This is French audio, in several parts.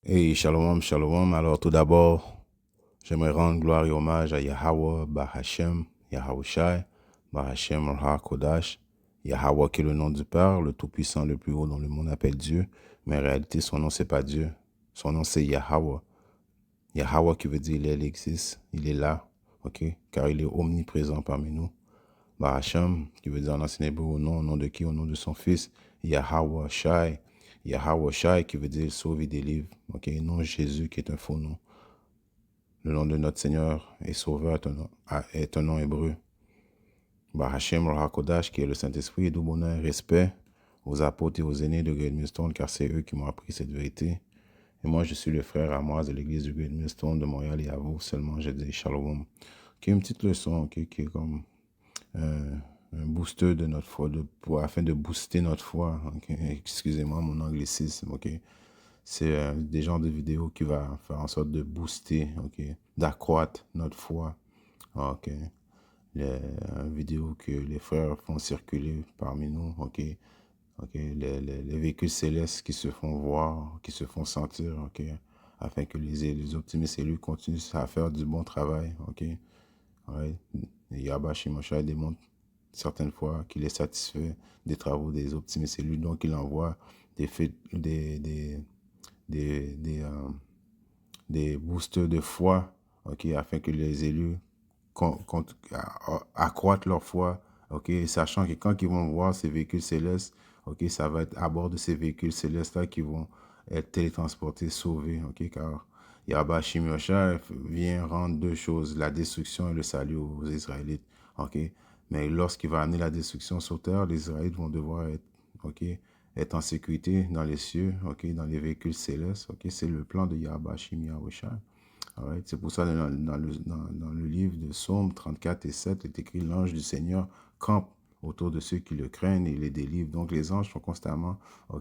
Hey, shalom, shalom. Alors, tout d'abord, j'aimerais rendre gloire et hommage à Yahweh, Bahashem, Yahushai, Bahashem, Kodash, Yahweh qui est le nom du Père, le Tout-Puissant, le plus haut dont le monde appelle Dieu. Mais en réalité, son nom, c'est pas Dieu. Son nom, c'est Yahweh. Yahweh qui veut dire il existe, il est là, ok? Car il est omniprésent parmi nous. Bahashem, qui veut dire en ancien hébreu au nom de qui? Au nom de son fils, Yahweh Shai. Yahweh Shai, qui veut dire sauve et délivre. Ok, non Jésus, qui est un faux nom. Le nom de notre Seigneur et Sauveur est un nom hébreu. Bahashem Rahakodash, qui est le Saint-Esprit, et tout bonheur et respect aux apôtres et aux aînés de Great Millstone, car c'est eux qui m'ont appris cette vérité. Et moi, je suis le frère Amoise de l'église du Great Millstone de Montréal, et à vous seulement, je dis shalom. Qui est une petite leçon, qui est comme un booster de notre foi, afin de booster notre foi. Okay? Excusez-moi mon anglicisme, ok? C'est des genres de vidéos qui va faire en sorte de booster, ok? D'accroître notre foi, ok? Une vidéo que les frères font circuler parmi nous, ok? Ok, les véhicules célestes qui se font voir, qui se font sentir, ok? Afin que les optimistes élus continuent à faire du bon travail, ok? Ouais. Et Yahba Shimosha démontre certaines fois qu'il est satisfait des travaux des optimistes élus, donc il envoie des boosters de foi, ok, afin que les élus accroître leur foi, ok, sachant que quand ils vont voir ces véhicules célestes, ok, ça va être à bord de ces véhicules célestes-là qui vont être télétransportés, sauvés, ok, car Yahba Shimosha vient rendre deux choses, la destruction et le salut aux Israélites, ok, mais lorsqu'il va amener la destruction sur terre, les Israélites vont devoir être, ok, être en sécurité dans les cieux, ok, dans les véhicules célestes, ok, c'est le plan de Yahba Shimosha. Right. C'est pour ça que dans le livre de Psaume 34 et 7, il est écrit l'ange du Seigneur campe autour de ceux qui le craignent et les délivre. Donc les anges sont constamment en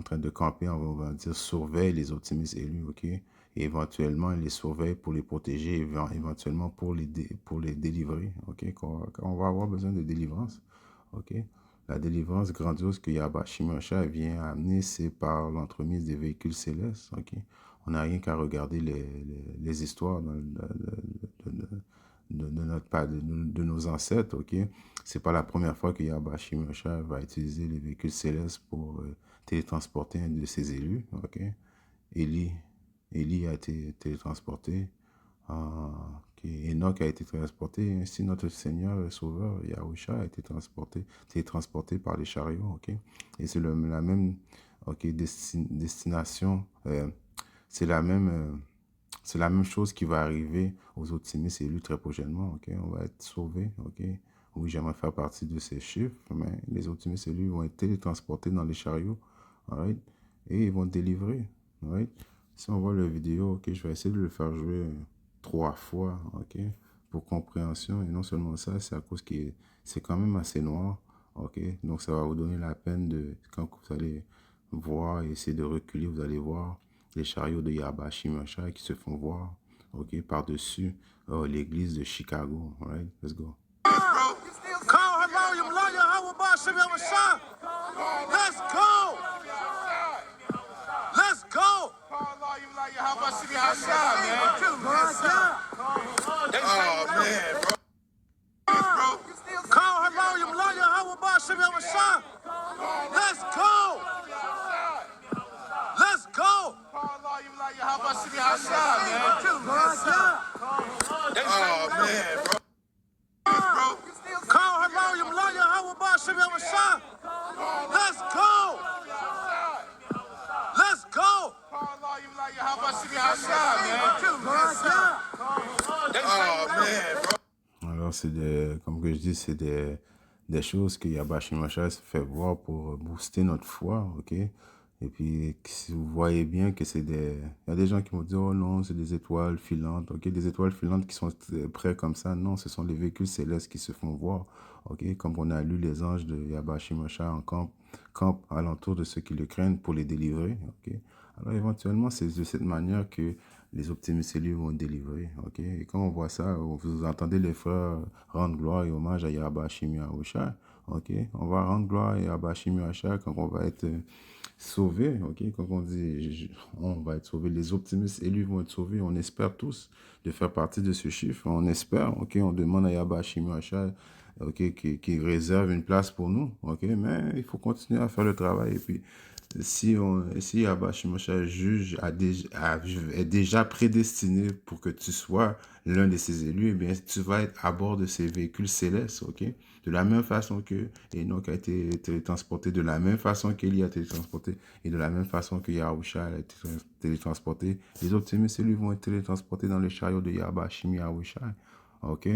train de camper, on va dire, surveillent les optimistes élus, ok? Et éventuellement, ils les surveillent pour les protéger, éventuellement pour les délivrer, ok? Quand on va avoir besoin de délivrance, ok? La délivrance grandiose que Yahba Shimosha vient amener, c'est par l'entremise des véhicules célestes, ok? On n'a rien qu'à regarder les histoires de nos ancêtres, ok? C'est pas la première fois que Yahba Shimosha va utiliser les véhicules célestes pour télétransporter un de ses élus, ok? Élie, Élie a été télétransporté, ok? Enoch a été transporté, ainsi notre Seigneur et Sauveur, Yahusha, a été télétransporté par les chariots, ok? Et c'est la même, ok, destination, c'est la même chose qui va arriver aux optimistes élus très prochainement, ok? On va être sauvés, ok? Oui, j'aimerais faire partie de ces chiffres, mais les optimistes élus vont être télétransportés dans les chariots, alright? Et ils vont délivrer, alright? Si on voit la vidéo, ok, je vais essayer de le faire jouer 3 fois, ok? Pour compréhension, et non seulement ça, c'est à cause que c'est quand même assez noir, ok? Donc ça va vous donner la peine de, quand vous allez voir et essayer de reculer, vous allez voir les chariots de Yahba Shimosha qui se font voir, ok, par-dessus l'église de Chicago. All right, let's go. Let's go! Let's go! Oh, man, bro. Call her volume, lawyer, how about Shabbat Shah? Let's go! Let's go! Oh, man, bro. Call her volume, lawyer, how about Shabbat Shah? Let's go! Let's go! Oh, man, bro. Alors, comme que je dis, c'est des choses que Yahba Shimosha se fait voir pour booster notre foi, ok? Et puis, si vous voyez bien que il y a des gens qui vont dire, oh non, c'est des étoiles filantes, ok? Des étoiles filantes qui sont près comme ça. Non, ce sont les véhicules célestes qui se font voir, ok? Comme on a lu les anges de Yahba Shimosha en camp alentour de ceux qui le craignent pour les délivrer, ok? Alors, éventuellement, c'est de cette manière que les optimistes élus vont délivrer, ok? Et quand on voit ça, vous entendez les frères rendre gloire et hommage à Yahba Shimosha, ok? On va rendre gloire à Bashim Yahshua quand on va être sauvé, ok? Quand on dit on va être sauvé, les optimistes élus vont être sauvés, on espère tous de faire partie de ce chiffre, on espère, ok? On demande à Yahbashim Yahshua, ok, qui réserve une place pour nous, ok? Mais il faut continuer à faire le travail et puis si Abba Shimosha juge est déjà prédestiné pour que tu sois l'un de ses élus, eh bien, tu vas être à bord de ces véhicules célestes, ok? De la même façon que Enoch a été télétransporté, de la même façon qu'Élie a été télétransporté, et de la même façon que Yahusha a été télétransporté, les optimistes élus vont être télétransportés dans le chariot de Yahba Shimi Yahusha, ok?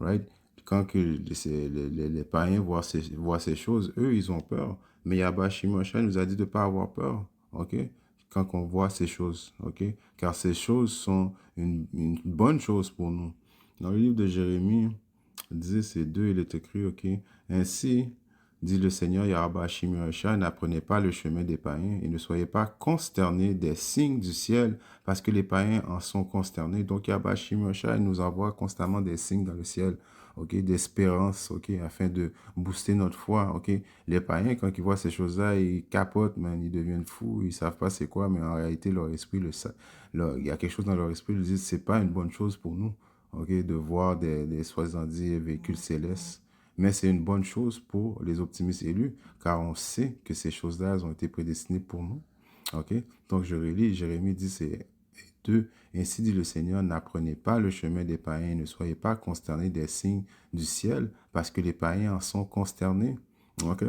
Right? Quand que les païens voient ces choses, eux, ils ont peur. Mais Yahba Shimosha nous a dit de ne pas avoir peur, ok? Quand on voit ces choses, ok? Car ces choses sont une bonne chose pour nous. Dans le livre de Jérémie 10 et 2, il est écrit, ok? Ainsi, dit le Seigneur Yahba Shimosha, n'apprenez pas le chemin des païens et ne soyez pas consternés des signes du ciel parce que les païens en sont consternés. Donc Yahba Shimosha nous envoie constamment des signes dans le ciel, ok, d'espérance, ok, afin de booster notre foi, ok. Les païens, quand ils voient ces choses-là, ils capotent, man, ils deviennent fous, ils savent pas c'est quoi, mais en réalité, leur esprit, il y a quelque chose dans leur esprit, ils disent, c'est pas une bonne chose pour nous, ok, de voir des soi-disant véhicules célestes, mais c'est une bonne chose pour les optimistes élus, car on sait que ces choses-là, elles ont été prédestinées pour nous, ok. Donc, je relis, Jérémie 10 et 2, ainsi dit le Seigneur, n'apprenez pas le chemin des païens, ne soyez pas consternés des signes du ciel, parce que les païens en sont consternés. Ok?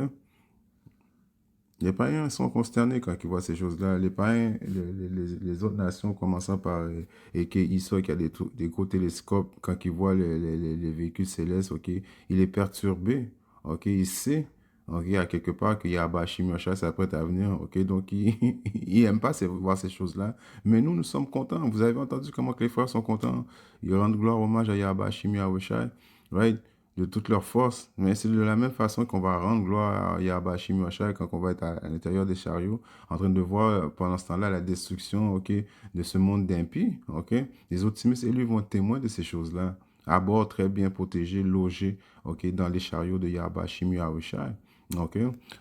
Les païens sont consternés quand ils voient ces choses-là. Les païens, les autres nations, commençant par et que Issa, qui a des gros télescopes, quand ils voient les véhicules célestes, ok, il est perturbé. Ok, il sait, ok, à quelque part qu'il y a Abashim Yosha s'apprête à venir. Ok, donc il aime pas voir ces choses-là. Mais nous sommes contents. Vous avez entendu comment que les frères sont contents. Ils rendent gloire, hommage à Yahbashim Yahushai, right? De toute leur force. Mais c'est de la même façon qu'on va rendre gloire à Yahba Shimi Machar quand on va être à l'intérieur des chariots, en train de voir pendant ce temps-là la destruction, ok, de ce monde d'impies, ok. Les optimistes élus vont être témoins de ces choses-là, à bord très bien protégés, logés, ok, dans les chariots de Yahba Shimi Machar, ok.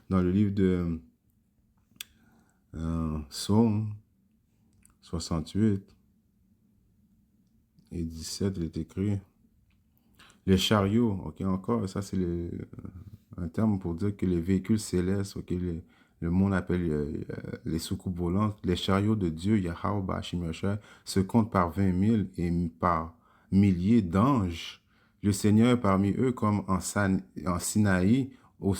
Dans le livre de Psaume 68 et 17, il est écrit les chariots, ok, encore, ça c'est un terme pour dire que les véhicules célestes, ok, le monde appelle les soucoupes volantes, les chariots de Dieu, Yahweh, Bashim Yahshua, se comptent par 20 000 et par milliers d'anges. Le Seigneur est parmi eux comme en Sinaï, au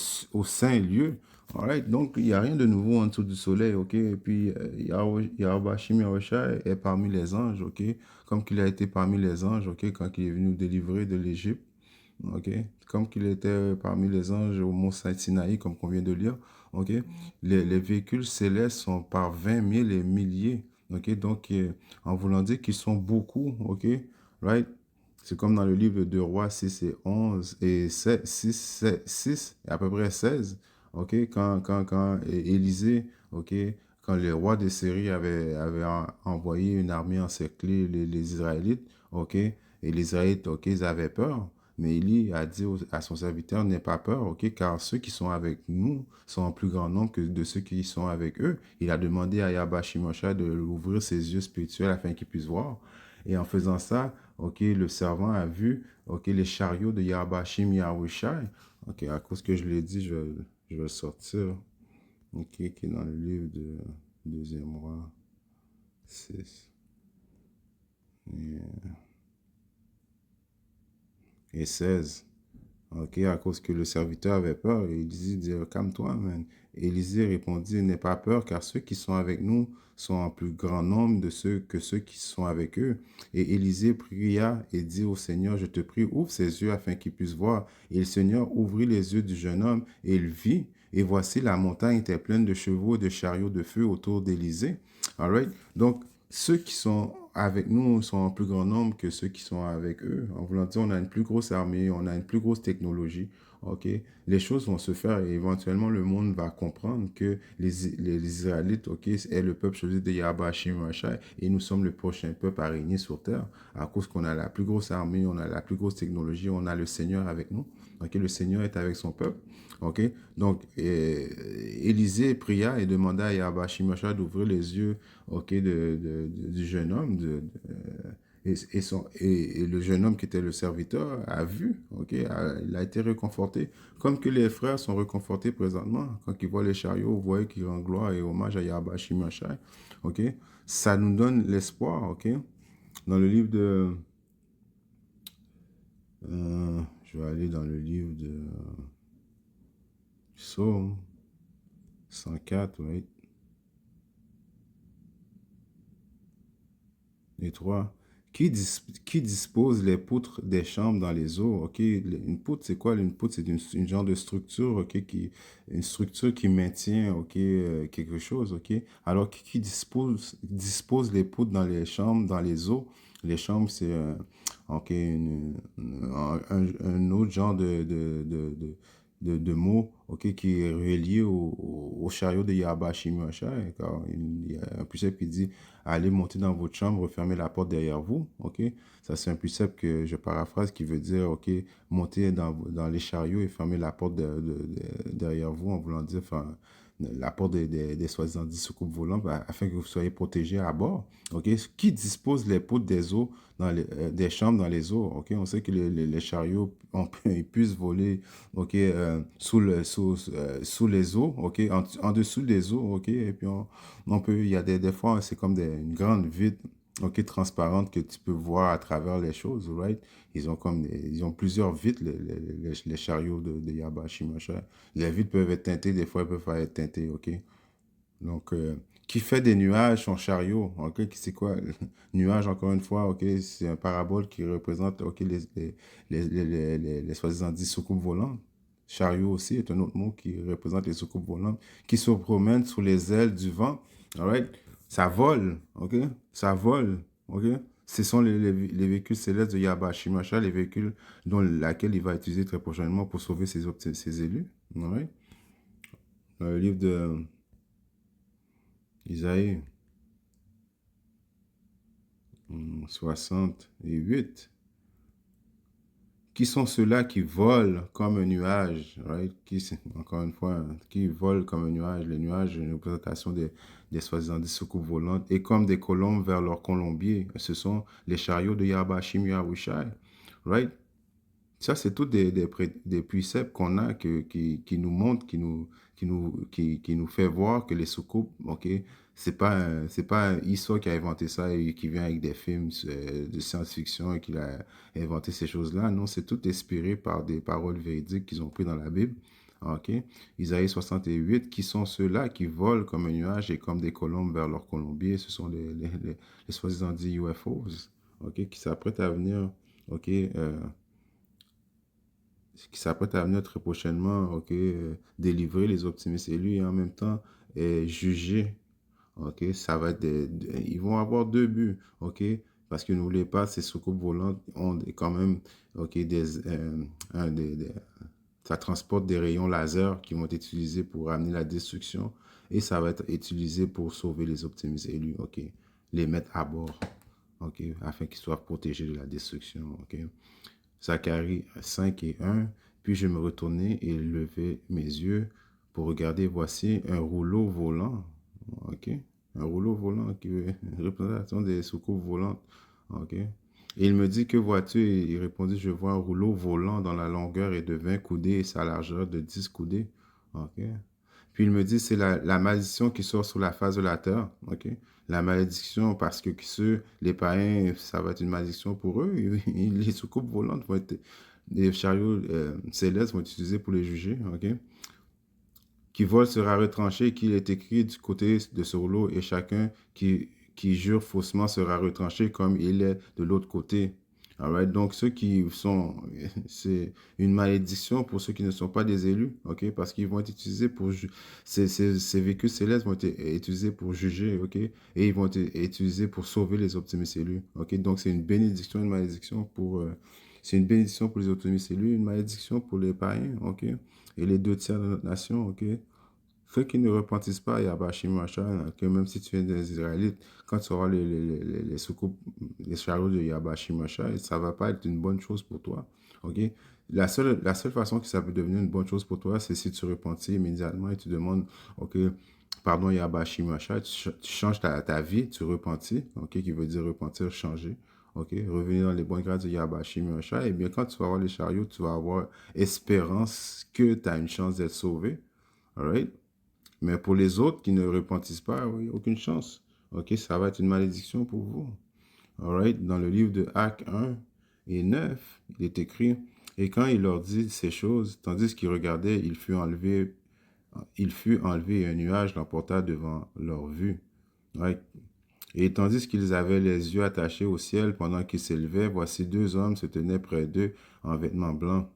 saint lieu. Alright, donc il n'y a rien de nouveau en dessous du soleil, ok? Et puis Yahweh Bashim Yahshua est parmi les anges, ok? Comme qu'il a été parmi les anges, ok? Quand il est venu nous délivrer de l'Égypte. Ok, comme qu'il était parmi les anges au mont Saint-Sinaï, comme qu'on vient de lire, ok, les véhicules célestes sont par 20 000 et milliers, ok, donc en voulant dire qu'ils sont beaucoup, ok, right, c'est comme dans le livre de Rois 6 et 11 et 6 à peu près 16, ok, quand Élisée, ok, quand le roi de Syrie avait envoyé une armée encercler les Israélites, ok, et les Israélites, ok, ils avaient peur. Mais Élie a dit à son serviteur, n'aie pas peur, ok, car ceux qui sont avec nous sont en plus grand nombre que de ceux qui sont avec eux. Il a demandé à Yahba Shimosha de ouvrir ses yeux spirituels afin qu'il puisse voir. Et en faisant ça, ok, le servant a vu, ok, les chariots de Yahba Shim Yahushai. Ok, à cause que je l'ai dit, je vais le sortir. Ok, qui est dans le livre de Deuxième Roi 6 et 16. Ok, à cause que le serviteur avait peur, et Élisée dit, calme-toi, man. Élisée répondit, n'aie pas peur, car ceux qui sont avec nous sont en plus grand nombre de ceux que ceux qui sont avec eux. Et Élisée pria et dit au Seigneur, je te prie, ouvre ses yeux afin qu'il puisse voir. Et le Seigneur ouvrit les yeux du jeune homme, et il vit. Et voici, la montagne était pleine de chevaux et de chariots de feu autour d'Élisée. All right? Donc, ceux qui sont avec nous sont en plus grand nombre que ceux qui sont avec eux. En voulant dire, on a une plus grosse armée, on a une plus grosse technologie. OK? Les choses vont se faire et éventuellement le monde va comprendre que les Israélites, OK, est le peuple choisi de Yahweh Hashem Rachai et nous sommes le prochain peuple à régner sur terre à cause qu'on a la plus grosse armée, on a la plus grosse technologie, on a le Seigneur avec nous. OK? Le Seigneur est avec son peuple. OK? Donc, Élisée pria et demanda à Yahweh Hashem Rachai d'ouvrir les yeux, OK, du jeune homme, et le jeune homme qui était le serviteur a vu, ok, il a été réconforté, comme que les frères sont réconfortés présentement. Quand ils voient les chariots, vous voyez qu'ils rendent gloire et hommage à Yahweh Shimashai, ok. Ça nous donne l'espoir, ok. Dans le livre de... je vais aller dans le livre de Psaume 104, oui. Les trois. Qui dispose les poutres des chambres dans les eaux? OK? Une poutre, c'est quoi? Une poutre, c'est une genre de structure, OK? Une structure qui maintient, OK, quelque chose, OK? Alors, qui dispose les poutres dans les chambres, dans les eaux? Les chambres, c'est OK, un autre genre de mots, OK, qui est relié au chariot de Yahweh Shimashai. Car il y a un précepte qui dit allez monter dans votre chambre, refermez la porte derrière vous, OK? Ça, c'est un précepte que je paraphrase qui veut dire, OK, montez dans les chariots et fermez la porte derrière vous, en voulant dire, enfin, la porte des soi-disant 10 soucoupes volantes afin que vous soyez protégés à bord, OK? Qui dispose les poutres des eaux, des chambres dans les eaux, OK? On sait que les chariots, ils puissent voler, OK, sous les eaux, OK, en dessous des eaux, OK, et puis on peut, il y a des fois, c'est comme une grande vitre, OK, transparente que tu peux voir à travers les choses, right? Ils ont plusieurs vitres, les chariots de Yahweh Shimashai. Les vitres peuvent être teintées, des fois, elles peuvent pas être teintées, OK? Donc, qui fait des nuages son chariot, OK? C'est quoi? Nuage, encore une fois, OK? C'est un parabole qui représente, OK, les soi-disant 10 soucoupes volantes. Chariot aussi est un autre mot qui représente les soucoupes volantes qui se promènent sous les ailes du vent. All right? Ça vole, OK? Ça vole, OK? Ce sont les véhicules célestes de Yahweh Shimashai, les véhicules dont laquelle il va utiliser très prochainement pour sauver ses élus. All right? Dans le livre de Isaïe 68. Qui sont ceux-là qui volent comme un nuage, right? Encore une fois, qui volent comme un nuage. Les nuages, une représentation des soi-disant des soucoupes volantes, et comme des colombes vers leur colombier. Ce sont les chariots de Yahweh Shim Yahushai, right? Ça, c'est tout des préceptes qu'on a qui nous montrent, qui nous fait voir que les soucoupes, OK, c'est pas Issa qui a inventé ça et qui vient avec des films de science-fiction et qui a inventé ces choses-là. Non, c'est tout inspiré par des paroles véridiques qu'ils ont prises dans la Bible. OK? Isaïe 68, qui sont ceux-là qui volent comme un nuage et comme des colombes vers leur colombier. Ce sont les soi-disant dit UFOs, OK, qui s'apprêtent à venir, OK, qui s'apprête à venir très prochainement, OK, délivrer les optimistes élus et en même temps juger, OK, ça va être ils vont avoir deux buts, OK, parce que n'oubliez pas, ces soucoupes volantes ont quand même, OK, ça transporte des rayons laser qui vont être utilisés pour amener la destruction et ça va être utilisé pour sauver les optimistes élus, OK, les mettre à bord, OK, afin qu'ils soient protégés de la destruction, OK. Zacharie 5 et 1. Puis je me retournai et levai mes yeux pour regarder. Voici un rouleau volant. OK? Un rouleau volant qui est une représentation des soucoupes volantes. OK? Et il me dit, que vois-tu? Et il répondit, je vois un rouleau volant dont la longueur est de 20 coudées et sa largeur de 10 coudées. OK? Puis il me dit, c'est la malédiction qui sort sur la face de la terre. OK? La malédiction, parce que les païens, ça va être une malédiction pour eux. Les soucoupes volantes vont être, les chariots célestes vont être utilisés pour les juger. OK? Qui vole sera retranché, qu'il est écrit du côté de ce rouleau, et chacun qui jure faussement sera retranché comme il est de l'autre côté. Alright? Donc, ceux qui sont, c'est une malédiction pour ceux qui ne sont pas des élus, ok? Parce qu'ils vont être utilisés pour, ces véhicules célestes vont être utilisés pour juger, ok? Et ils vont être utilisés pour sauver les optimistes élus, ok? Donc, c'est une bénédiction, une malédiction pour, c'est une bénédiction pour les optimistes élus, une malédiction pour les païens, ok? Et les deux tiers de notre nation, ok? Ceux qui ne repentissent pas, Yabashim Machal, que même si tu es des Israélites, quand tu auras les soucoupes, les chariots de Yabashim Machal, ça ne va pas être une bonne chose pour toi. OK? La seule façon que ça peut devenir une bonne chose pour toi, c'est si tu repentis immédiatement et tu demandes, OK, pardon, Yabashim Machal, tu changes ta vie, tu repentis, OK, qui veut dire repentir, changer. OK, revenir dans les bonnes grâces de Yabashim Machal. Et bien, quand tu vas avoir les chariots, tu vas avoir espérance que tu as une chance d'être sauvé. All right? Mais pour les autres qui ne repentissent pas, oui, aucune chance. OK, ça va être une malédiction pour vous. All right? Dans le livre de Actes 1 et 9, il est écrit, et quand il leur dit ces choses, tandis qu'ils regardaient, il fut enlevé et un nuage l'emporta devant leur vue. Right? Et tandis qu'ils avaient les yeux attachés au ciel pendant qu'ils s'élevaient, voici deux hommes se tenaient près d'eux en vêtements blancs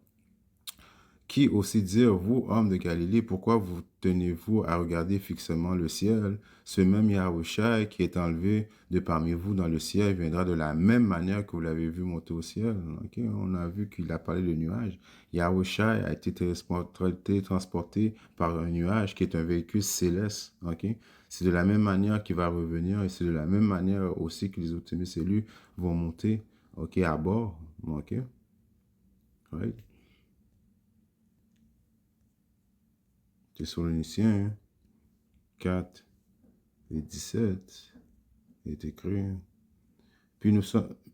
qui aussi dire, vous, hommes de Galilée, pourquoi vous tenez-vous à regarder fixement le ciel? Ce même Yahushua qui est enlevé de parmi vous dans le ciel viendra de la même manière que vous l'avez vu monter au ciel. Okay? On a vu qu'il a parlé de nuages. Yahushua a été transporté par un nuage qui est un véhicule céleste. Okay? C'est de la même manière qu'il va revenir et c'est de la même manière aussi que les optimistes élus vont monter, okay, à bord. Okay? Right? Thessaloniciens 4 et 17 est écrit.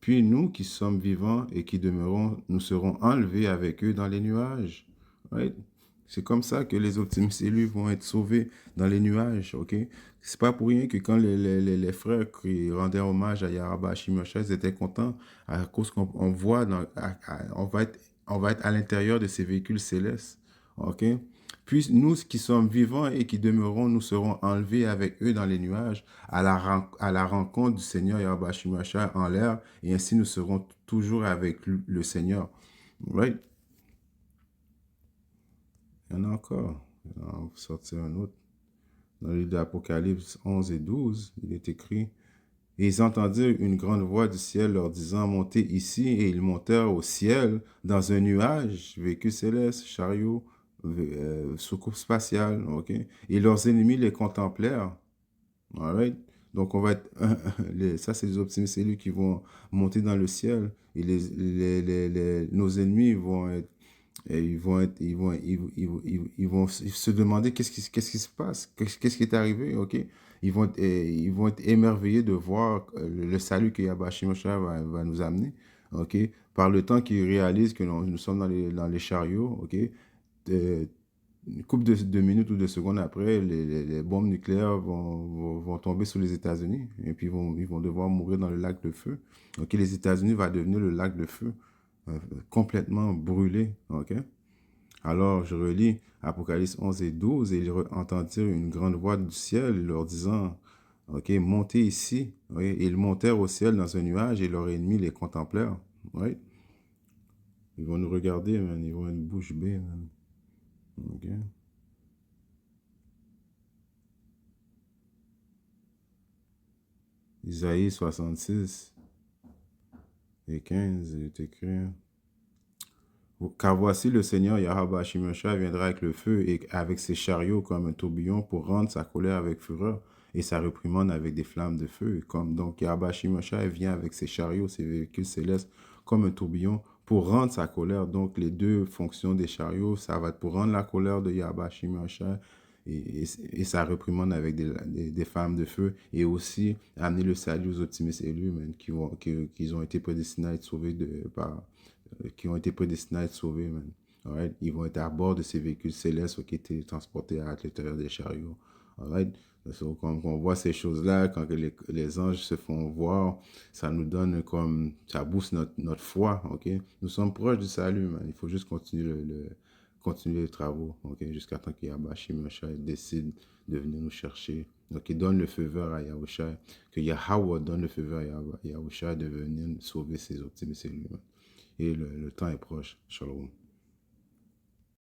Puis nous qui sommes vivants et qui demeurons, nous serons enlevés avec eux dans les nuages. Right? C'est comme ça que les optimistes élus vont être sauvés dans les nuages. Ok? C'est pas pour rien que quand les frères qui rendaient hommage à Yaraba Shimosha, ils étaient contents à cause qu'on voit, on va être à l'intérieur de ces véhicules célestes. Ok? Puis nous qui sommes vivants et qui demeurons, nous serons enlevés avec eux dans les nuages à la rencontre du Seigneur Yahweh Shimashai en l'air, et ainsi nous serons toujours avec le Seigneur. Right? Il y en a encore. On va sortir un autre. Dans le livre d'Apocalypse 11 et 12, il est écrit, et ils entendirent une grande voix du ciel leur disant, montez ici, et ils montèrent au ciel dans un nuage, véhicule céleste, chariot, soucoupe spatiale, ok? Et leurs ennemis les contemplèrent. All right? Donc, on va être, ça, c'est les optimistes, c'est lui qui vont monter dans le ciel. Et nos ennemis vont être, et ils vont se demander qu'est-ce qui se passe, qu'est-ce qui est arrivé, ok? Ils vont être émerveillés de voir le salut que Yahweh Moshe va nous amener, ok? Par le temps qu'ils réalisent que nous sommes dans les chariots, ok? Euh, une couple de minutes ou de secondes après, les bombes nucléaires vont tomber sur les États-Unis et puis ils vont devoir mourir dans le lac de feu. Ok, les États-Unis vont devenir le lac de feu, complètement brûlé. Ok. Alors, je relis Apocalypse 11 et 12 et ils entendirent une grande voix du ciel leur disant, ok, montez ici. Oui, et ils montèrent au ciel dans un nuage et leurs ennemis les contemplèrent. Oui. Ils vont nous regarder, man. Ils vont être bouche bée, man. Ok. Isaïe 66 et 15 est écrit. Car voici le Seigneur Yahweh Shimosha viendra avec le feu et avec ses chariots comme un tourbillon pour rendre sa colère avec fureur et sa réprimande avec des flammes de feu. Comme donc Yahweh Shimosha vient avec ses chariots, ses véhicules célestes comme un tourbillon pour rendre sa colère. Donc les deux fonctions des chariots, ça va être pour rendre la colère de Yahweh Shimosha et sa réprimande avec des flammes de feu et aussi amener le salut aux optimistes élus, man, qui ont été prédestinés à être sauvés qui ont été prédestinés à être sauvés, man. Alright? Ils vont être à bord de ces véhicules célestes qui étaient transportés à l'intérieur des chariots. Alright? So, quand on voit ces choses-là, quand les anges se font voir, ça nous donne ça booste notre foi, ok? Nous sommes proches du salut, man. Il faut juste continuer les travaux, ok, jusqu'à temps que Yahweh décide de venir nous chercher. Donc, il donne le feu vert à Yahushua, que Yahweh donne le feu vert à Yahushua de venir sauver ses optimes et ses humains. Et le temps est proche. Shalom.